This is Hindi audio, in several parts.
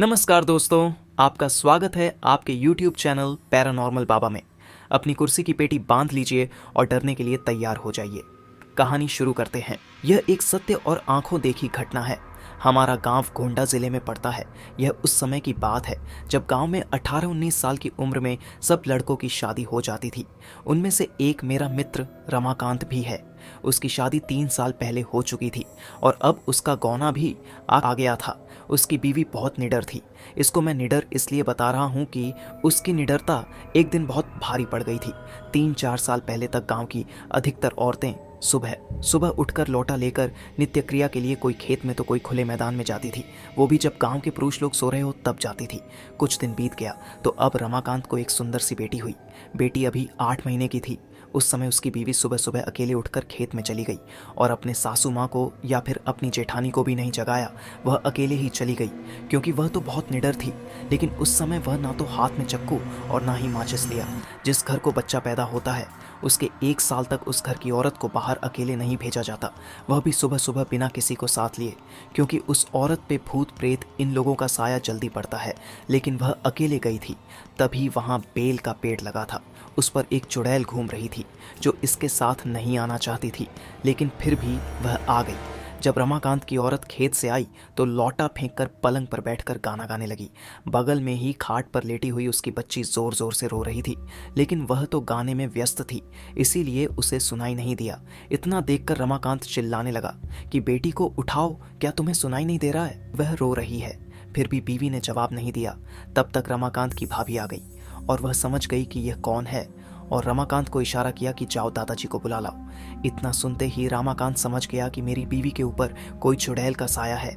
नमस्कार दोस्तों, आपका स्वागत है आपके YouTube चैनल पैरानॉर्मल बाबा में। अपनी कुर्सी की पेटी बांध लीजिए और डरने के लिए तैयार हो जाइए। कहानी शुरू करते हैं। यह एक सत्य और आंखों देखी घटना है। हमारा गांव गोंडा जिले में पड़ता है। यह उस समय की बात है जब गांव में 18-19 साल की उम्र में सब लड़कों की शादी हो जाती थी। उनमें से एक मेरा मित्र रमाकांत भी है। उसकी शादी 3 साल पहले हो चुकी थी और अब उसका गौना भी आ गया था। उसकी बीवी बहुत निडर थी। इसको मैं निडर इसलिए बता रहा हूँ कि उसकी निडरता एक दिन बहुत भारी पड़ गई थी। 3-4 साल पहले तक गांव की अधिकतर औरतें सुबह सुबह उठकर लोटा लेकर नित्य क्रिया के लिए कोई खेत में तो कोई खुले मैदान में जाती थी। वो भी जब गांव के पुरुष लोग सो रहे हो तब जाती थी। कुछ दिन बीत गया तो अब रमाकांत को एक सुंदर सी बेटी हुई। बेटी अभी 8 महीने की थी। उस समय उसकी बीवी सुबह सुबह अकेले उठकर खेत में चली गई और अपने सासू माँ को या फिर अपनी जेठानी को भी नहीं जगाया। वह अकेले ही चली गई क्योंकि वह तो बहुत निडर थी। लेकिन उस समय वह ना तो हाथ में चक्कू और ना ही माचिस लिया। जिस घर को बच्चा पैदा होता है उसके 1 साल तक उस घर की औरत को बाहर अकेले नहीं भेजा जाता, वह भी सुबह सुबह बिना किसी को साथ लिए, क्योंकि उस औरत पे भूत प्रेत इन लोगों का साया जल्दी पड़ता है। लेकिन वह अकेले गई थी। तभी वहाँ बेल का पेड़ लगा था। उस पर एक चुड़ैल घूम रही थी जो इसके साथ नहीं आना चाहती थी, लेकिन फिर भी वह आ गई। जब रमाकांत की औरत खेत से आई तो लौटा फेंककर पलंग पर बैठकर गाना गाने लगी। बगल में ही खाट पर लेटी हुई उसकी बच्ची जोर जोर से रो रही थी, लेकिन वह तो गाने में व्यस्त थी, इसीलिए उसे सुनाई नहीं दिया। इतना देखकर रमाकांत चिल्लाने लगा कि बेटी को उठाओ, क्या तुम्हें सुनाई नहीं दे रहा है? वह रो रही है। फिर भी बीवी ने जवाब नहीं दिया। तब तक रमाकांत की भाभी आ गई और वह समझ गई कि यह कौन है और रमाकांत को इशारा किया कि जाओ दादाजी को बुला लाओ। इतना सुनते ही रमाकांत समझ गया कि मेरी बीवी के ऊपर कोई चुड़ैल का साया है।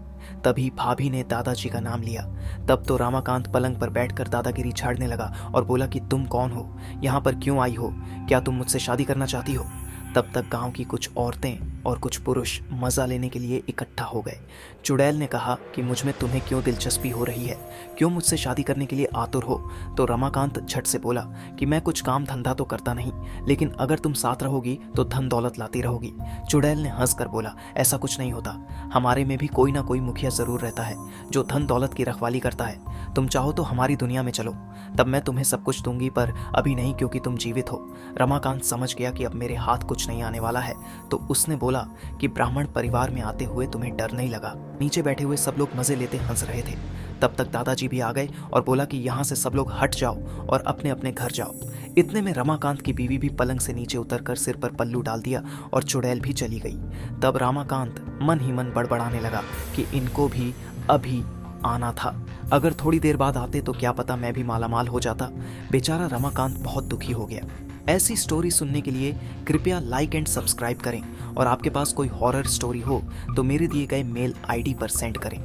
तभी भाभी ने दादाजी का नाम लिया। तब तो रमाकांत पलंग पर बैठकर दादागिरी झाड़ने लगा और बोला कि तुम कौन हो, यहाँ पर क्यों आई हो, क्या तुम मुझसे शादी करना चाहती हो? तब तक गांव की कुछ औरतें और कुछ पुरुष मजा लेने के लिए इकट्ठा हो गए। चुड़ैल ने कहा कि मुझ में तुम्हें क्यों दिलचस्पी हो रही है, क्यों मुझसे शादी करने के लिए आतुर हो? तो रमाकांत झट से बोला कि मैं कुछ काम धंधा तो करता नहीं, लेकिन अगर तुम साथ रहोगी तो धन दौलत लाती रहोगी। चुड़ैल ने हंसकर बोला, ऐसा कुछ नहीं होता, हमारे में भी कोई ना कोई मुखिया जरूर रहता है जो धन दौलत की रखवाली करता है। तुम चाहो तो हमारी दुनिया में चलो, तब मैं तुम्हें सब कुछ दूंगी, पर अभी नहीं क्योंकि तुम जीवित हो। रमाकांत समझ गया कि अब मेरे हाथ कुछ नहीं आने वाला है, तो उसने बोला कि ब्राह्मण परिवार में आते हुए तुम्हें डर नहीं लगा? नीचे बैठे हुए सब लोग मजे लेते हंस रहे थे। तब तक दादाजी भी आ गए और बोला कि यहाँ से सब लोग हट जाओ और अपने अपने घर जाओ। इतने में रमाकांत की बीवी भी पलंग से नीचे उतरकर सिर पर पल्लू डाल दिया और चुड़ैल भी चली गई। तब रमाकांत मन ही मन बड़बड़ाने लगा कि इनको भी अभी आना था, अगर थोड़ी देर बाद आते तो क्या पता मैं भी मालामाल हो जाता। बेचारा रमाकांत बहुत दुखी हो गया। ऐसी स्टोरी सुनने के लिए कृपया लाइक एंड सब्सक्राइब करें और आपके पास कोई हॉरर स्टोरी हो तो मेरे दिए गए मेल आईडी पर सेंड करें।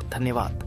धन्यवाद।